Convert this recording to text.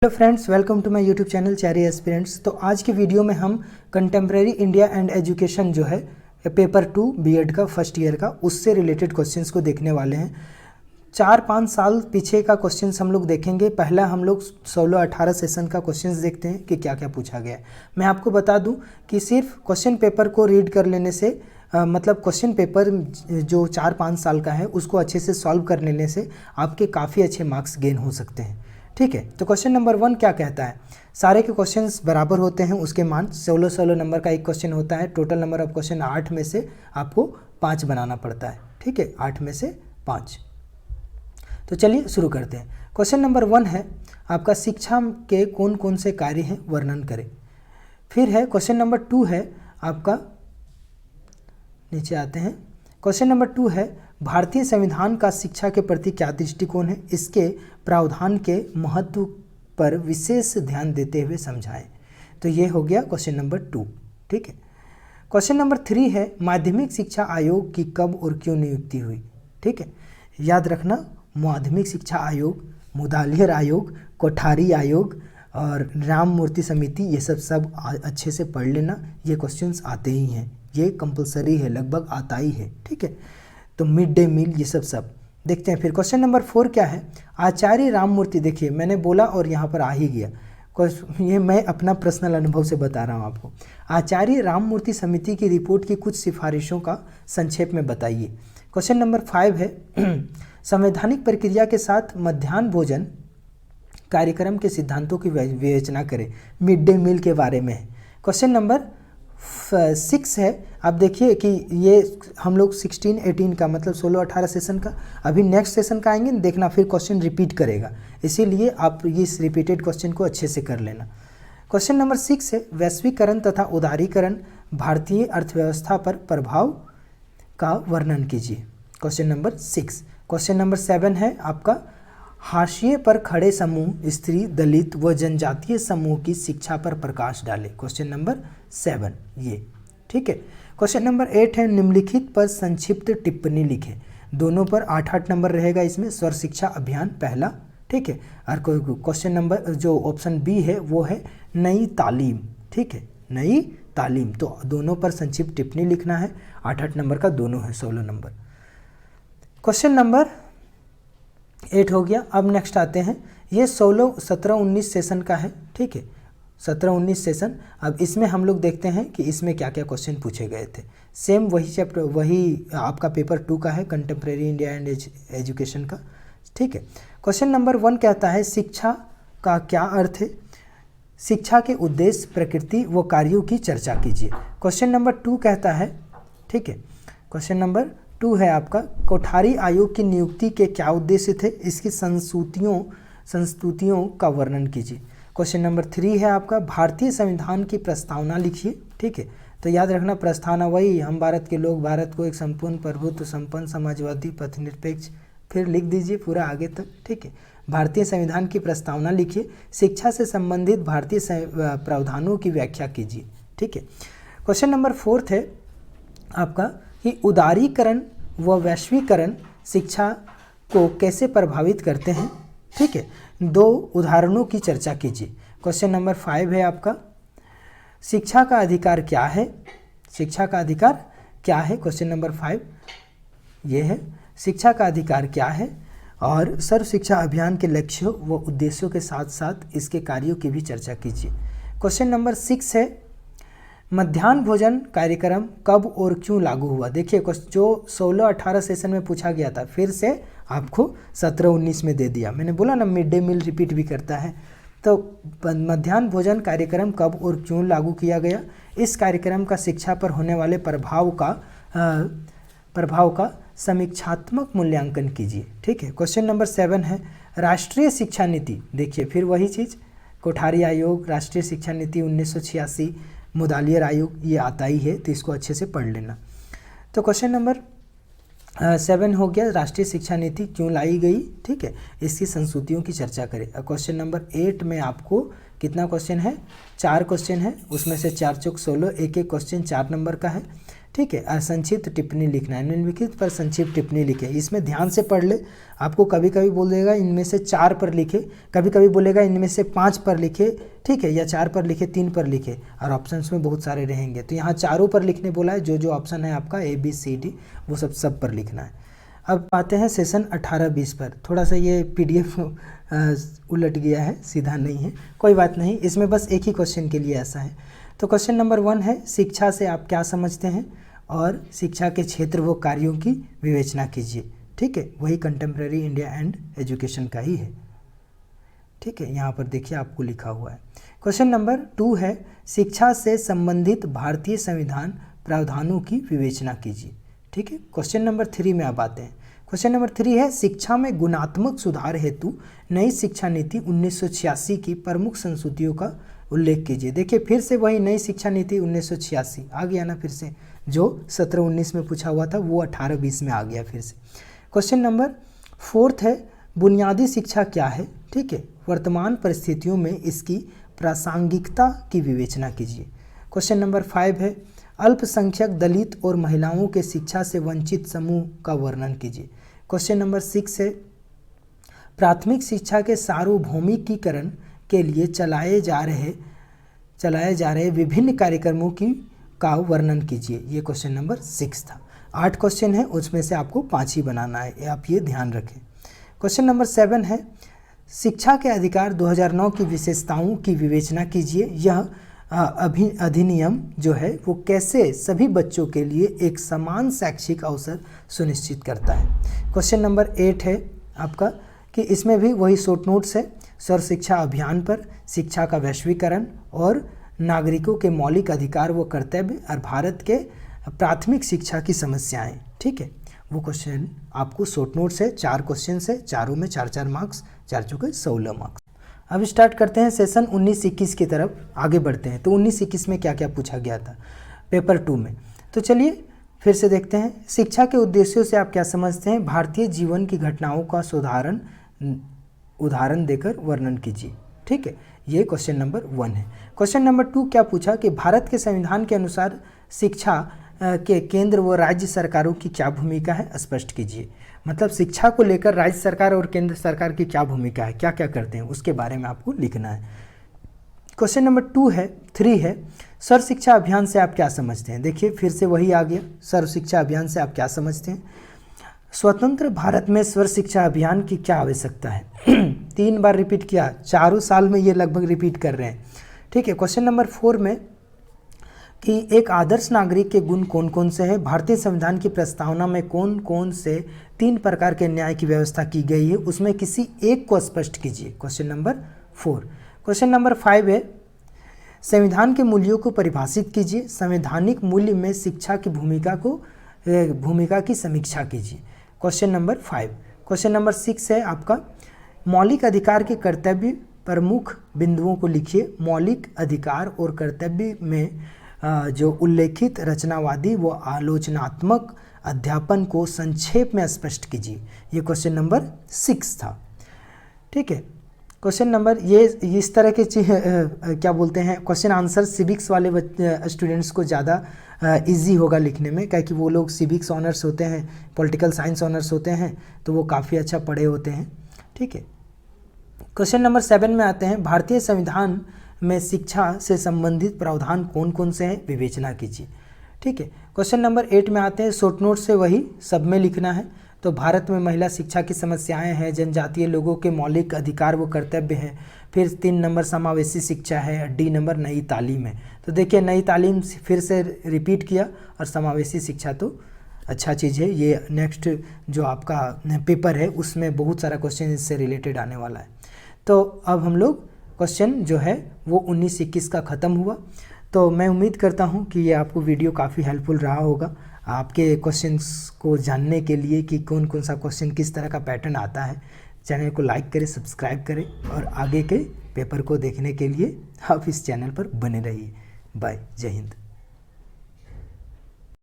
Hello friends, welcome to my YouTube channel Cherry Aspirants. तो आज की वीडियो में हम कंटेम्प्रेरी इंडिया एंड एजुकेशन जो है पेपर 2 बीएड का फर्स्ट ईयर का उससे रिलेटेड क्वेश्चंस को देखने वाले हैं। 4-5 साल पीछे का क्वेश्चंस हम लोग देखेंगे। पहला हम लोग 16-18 सेशन का क्वेश्चंस देखते हैं कि क्या क्या पूछा गया है। मैं आपको बता दूं कि सिर्फ क्वेश्चन पेपर को रीड कर लेने से मतलब क्वेश्चन पेपर जो 4-5 साल का है उसको अच्छे से सॉल्व कर लेने से आपके काफ़ी अच्छे मार्क्स गेन हो सकते हैं। ठीक है, तो क्वेश्चन नंबर 1 क्या कहता है? सारे के क्वेश्चंस बराबर होते हैं, उसके मान 16 नंबर का एक क्वेश्चन होता है। टोटल नंबर ऑफ क्वेश्चन 8 में से आपको 5 बनाना पड़ता है। ठीक है, 8 में से 5। तो चलिए शुरू करते हैं। क्वेश्चन नंबर 1 है आपका, शिक्षा के कौन कौन से कार्य हैं वर्णन करें। फिर है क्वेश्चन नंबर 2 है आपका, नीचे आते हैं। क्वेश्चन नंबर 2 है, भारतीय संविधान का शिक्षा के प्रति क्या दृष्टिकोण है, इसके प्रावधान के महत्व पर विशेष ध्यान देते हुए समझाएं। तो ये हो गया क्वेश्चन नंबर 2। ठीक है, क्वेश्चन नंबर 3 है, माध्यमिक शिक्षा आयोग की कब और क्यों नियुक्ति हुई। ठीक है, याद रखना, माध्यमिक शिक्षा आयोग, मुदालियर आयोग, कोठारी आयोग और राम मूर्ति समिति, ये सब अच्छे से पढ़ लेना। ये क्वेश्चंस आते ही हैं, ये कंपलसरी है, लगभग आता ही है। ठीक है, तो मिड डे मील ये सब देखते हैं। फिर क्वेश्चन नंबर 4 क्या है, आचार्य राममूर्ति। देखिए मैंने बोला और यहाँ पर आ ही गया, ये मैं अपना पर्सनल अनुभव से बता रहा हूँ आपको। आचार्य राममूर्ति समिति की रिपोर्ट की कुछ सिफारिशों का संक्षेप में बताइए। क्वेश्चन नंबर 5 है, संवैधानिक प्रक्रिया के साथ मध्याह्न भोजन कार्यक्रम के सिद्धांतों की विवेचना करें। मिड डे मील के बारे में है। क्वेश्चन नंबर 6 है, आप देखिए कि ये हम लोग 16-18 का मतलब 16-18 सेशन का, अभी नेक्स्ट सेशन का आएंगे देखना, फिर क्वेश्चन रिपीट करेगा, इसीलिए आप इस रिपीटेड क्वेश्चन को अच्छे से कर लेना। क्वेश्चन नंबर 6 है, वैश्वीकरण तथा उदारीकरण भारतीय अर्थव्यवस्था पर प्रभाव का वर्णन कीजिए। Question number 6। क्वेश्चन नंबर 7 है आपका, हाशिए पर खड़े समूह, स्त्री, दलित व जनजातीय समूह की शिक्षा पर प्रकाश डाले। क्वेश्चन नंबर 7 ये। ठीक है, क्वेश्चन नंबर 8 है, निम्नलिखित पर संक्षिप्त टिप्पणी लिखें। दोनों पर 8-8 नंबर रहेगा इसमें। स्वर शिक्षा अभियान पहला। ठीक है, और क्वेश्चन नंबर जो ऑप्शन बी है वो है नई तालीम। ठीक है, नई तालीम, तो दोनों पर संक्षिप्त टिप्पणी लिखना है। 8-8 नंबर का दोनों है, 16 नंबर। क्वेश्चन नंबर 8 हो गया। अब नेक्स्ट आते हैं, ये 17-19 सेशन का है। ठीक है, 17-19 सेशन। अब इसमें हम लोग देखते हैं कि इसमें क्या क्या क्वेश्चन पूछे गए थे। सेम वही चैप्टर, वही आपका पेपर 2 का है, कंटेम्प्रेरी इंडिया एंड एजुकेशन का। ठीक है, क्वेश्चन नंबर 1 कहता है, शिक्षा का क्या अर्थ है, शिक्षा के उद्देश्य, प्रकृति व कार्यों की चर्चा कीजिए। क्वेश्चन नंबर 2 कहता है, ठीक है, क्वेश्चन नंबर 2 है आपका, कोठारी आयोग की नियुक्ति के क्या उद्देश्य थे, इसकी संस्तुतियों का वर्णन कीजिए। क्वेश्चन नंबर 3 है आपका, भारतीय संविधान की प्रस्तावना लिखिए। ठीक है, तो याद रखना, प्रस्तावना वही, हम भारत के लोग भारत को एक संपूर्ण प्रभुत्व संपन्न समाजवादी पथनिरपेक्ष, फिर लिख दीजिए पूरा आगे तक। ठीक है, भारतीय संविधान की प्रस्तावना लिखिए। शिक्षा से संबंधित भारतीय प्रावधानों की व्याख्या कीजिए। ठीक है, क्वेश्चन नंबर 4 है आपका कि उदारीकरण व वैश्वीकरण शिक्षा को कैसे प्रभावित करते हैं। ठीक है, 2 उदाहरणों की चर्चा कीजिए। क्वेश्चन नंबर 5 है आपका, शिक्षा का अधिकार क्या है, शिक्षा का अधिकार क्या है। क्वेश्चन नंबर 5 ये है, शिक्षा का अधिकार क्या है, और सर्व शिक्षा अभियान के लक्ष्यों व उद्देश्यों के साथ साथ इसके कार्यों की भी चर्चा कीजिए। क्वेश्चन नंबर 6 है, मध्याह्न भोजन कार्यक्रम कब और क्यों लागू हुआ। देखिए जो 16-18 सेशन में पूछा गया था, फिर से आपको 17-19 में दे दिया। मैंने बोला ना, मिड डे मील रिपीट भी करता है। तो मध्याह्न भोजन कार्यक्रम कब और क्यों लागू किया गया, इस कार्यक्रम का शिक्षा पर होने वाले प्रभाव का समीक्षात्मक मूल्यांकन कीजिए। ठीक है, क्वेश्चन नंबर 7 है, राष्ट्रीय शिक्षा नीति। देखिए फिर वही चीज़, कोठारी आयोग, राष्ट्रीय शिक्षा नीति 1986, मुदालियर आयोग, ये आता ही है, तो इसको अच्छे से पढ़ लेना। तो क्वेश्चन नंबर 7 हो गया, राष्ट्रीय शिक्षा नीति क्यों लाई गई। ठीक है, इसकी संस्तुतियों की चर्चा करें। क्वेश्चन नंबर 8 में आपको कितना क्वेश्चन है, 4 क्वेश्चन है, उसमें से 4 चौक 16, एक क्वेश्चन 4 नंबर का है। ठीक है। संक्षिप्त टिप्पणी लिखना है, निम्नलिखित पर संक्षिप्त टिप्पणी लिखे। इसमें ध्यान से पढ़ ले, आपको कभी कभी बोल देगा इनमें से 4 पर लिखे, कभी कभी बोलेगा इनमें से 5 पर लिखे, ठीक है, या 4 पर लिखे, 3 पर लिखे, और ऑप्शंस में बहुत सारे रहेंगे। तो यहाँ चारों पर लिखने बोला है, जो जो ऑप्शन है आपका ABCD वो सब पर लिखना है। अब आते हैं सेशन 18-20 पर। थोड़ा सा ये PDF उलट गया है, सीधा नहीं है, कोई बात नहीं, इसमें बस एक ही क्वेश्चन के लिए ऐसा है। तो क्वेश्चन नंबर 1 है, शिक्षा से आप क्या समझते हैं, और शिक्षा के क्षेत्र व कार्यों की विवेचना कीजिए। ठीक है, वही कंटेम्प्रेरी इंडिया एंड एजुकेशन का ही है। ठीक है, यहाँ पर देखिए आपको लिखा हुआ है। क्वेश्चन नंबर 2 है, शिक्षा से संबंधित भारतीय संविधान प्रावधानों की विवेचना कीजिए। ठीक है, क्वेश्चन नंबर 3 में अब आते हैं। क्वेश्चन नंबर 3 है, शिक्षा में गुणात्मक सुधार हेतु नई शिक्षा नीति 1986 की प्रमुख संशोधितों का उल्लेख कीजिए। देखिए फिर से वही नई शिक्षा नीति 1986 आ गया ना, फिर से जो 17-19 में पूछा हुआ था वो 18-20 में आ गया फिर से। क्वेश्चन नंबर 4 है, बुनियादी शिक्षा क्या है। ठीक है, वर्तमान परिस्थितियों में इसकी प्रासंगिकता की विवेचना कीजिए। क्वेश्चन नंबर 5 है, अल्पसंख्यक, दलित और महिलाओं के शिक्षा से वंचित समूह का वर्णन कीजिए। क्वेश्चन नंबर 6 है, प्राथमिक शिक्षा के सार्वभौमिकीकरण के लिए चलाए जा रहे विभिन्न कार्यक्रमों का वर्णन कीजिए। ये क्वेश्चन नंबर 6 था। 8 क्वेश्चन है, उसमें से आपको 5 ही बनाना है, आप ये ध्यान रखें। क्वेश्चन नंबर 7 है, शिक्षा के अधिकार 2009 की विशेषताओं की विवेचना कीजिए। यह अधिनियम जो है वो कैसे सभी बच्चों के लिए एक समान शैक्षिक अवसर सुनिश्चित करता है। क्वेश्चन नंबर 8 है आपका कि इसमें भी वही शॉर्ट नोट्स है, सर्व शिक्षा अभियान पर, शिक्षा का वैश्वीकरण और नागरिकों के मौलिक अधिकार व कर्तव्य और भारत के प्राथमिक शिक्षा की समस्याएं। ठीक है, वो क्वेश्चन आपको शॉर्ट नोट्स है, 4 क्वेश्चन है, चारों में 4-4 मार्क्स, 4 चौके 16 मार्क्स। अब स्टार्ट करते हैं सेशन 19-21 की तरफ आगे बढ़ते हैं। तो 19-21 में क्या क्या पूछा गया था पेपर 2 में, तो चलिए फिर से देखते हैं। शिक्षा के उद्देश्यों से आप क्या समझते हैं, भारतीय जीवन की घटनाओं का उदाहरण देकर वर्णन कीजिए। ठीक है, ये क्वेश्चन नंबर 1 है। क्वेश्चन नंबर 2 क्या पूछा कि भारत के संविधान के अनुसार शिक्षा के केंद्र व राज्य सरकारों की क्या भूमिका है, स्पष्ट कीजिए। मतलब शिक्षा को लेकर राज्य सरकार और केंद्र सरकार की क्या भूमिका है, क्या क्या करते हैं, उसके बारे में आपको लिखना है। क्वेश्चन नंबर 3 है, सर्व शिक्षा अभियान से आप क्या समझते हैं। देखिए फिर से वही आ गया, सर्व शिक्षा अभियान से आप क्या समझते हैं। स्वतंत्र भारत में सर्व शिक्षा अभियान की क्या आवश्यकता है। 3 बार रिपीट किया, चारों साल में ये लगभग रिपीट कर रहे हैं। ठीक है, क्वेश्चन नंबर 4 में कि एक आदर्श नागरिक के गुण कौन कौन से हैं, भारतीय संविधान की प्रस्तावना में कौन कौन से 3 प्रकार के न्याय की व्यवस्था की गई है, उसमें किसी एक को स्पष्ट कीजिए। Question number 4। क्वेश्चन नंबर 5 है, संविधान के मूल्यों को परिभाषित कीजिए। संवैधानिक मूल्य में शिक्षा की भूमिका की समीक्षा कीजिए। Question number 5। क्वेश्चन नंबर 6 है आपका, मौलिक अधिकार के कर्तव्य प्रमुख बिंदुओं को लिखिए। मौलिक अधिकार और कर्तव्य में जो उल्लेखित रचनावादी व आलोचनात्मक अध्यापन को संक्षेप में स्पष्ट कीजिए। ये क्वेश्चन नंबर 6 था। ठीक है, क्वेश्चन नंबर ये इस तरह के क्या बोलते हैं, क्वेश्चन आंसर सिविक्स वाले स्टूडेंट्स को ज़्यादा इजी होगा लिखने में, क्योंकि वो लोग सिविक्स ऑनर्स होते हैं, पॉलिटिकल साइंस ऑनर्स होते हैं, तो वो काफ़ी अच्छा पढ़े होते हैं। ठीक है, क्वेश्चन नंबर 7 में आते हैं, भारतीय संविधान में शिक्षा से संबंधित प्रावधान कौन कौन से हैं, विवेचना कीजिए। ठीक है, क्वेश्चन नंबर 8 में आते हैं, शॉर्ट नोट से वही सब में लिखना है। तो भारत में महिला शिक्षा की समस्याएं हैं, जनजातीय लोगों के मौलिक अधिकार व कर्तव्य हैं। फिर 3 नंबर समावेशी शिक्षा है, डी नंबर नई तालीम है। तो देखिए नई तालीम फिर से रिपीट किया, और समावेशी शिक्षा तो अच्छा चीज़ है। ये नेक्स्ट जो आपका पेपर है उसमें बहुत सारा क्वेश्चन इससे रिलेटेड आने वाला है। तो अब हम लोग क्वेश्चन जो है वो 19-21 का ख़त्म हुआ। तो मैं उम्मीद करता हूँ कि ये आपको वीडियो काफ़ी हेल्पफुल रहा होगा आपके क्वेश्चंस को जानने के लिए कि कौन कौन सा क्वेश्चन किस तरह का पैटर्न आता है। चैनल को लाइक करें, सब्सक्राइब करें, और आगे के पेपर को देखने के लिए आप इस चैनल पर बने रहिए। बाय, जय हिंद।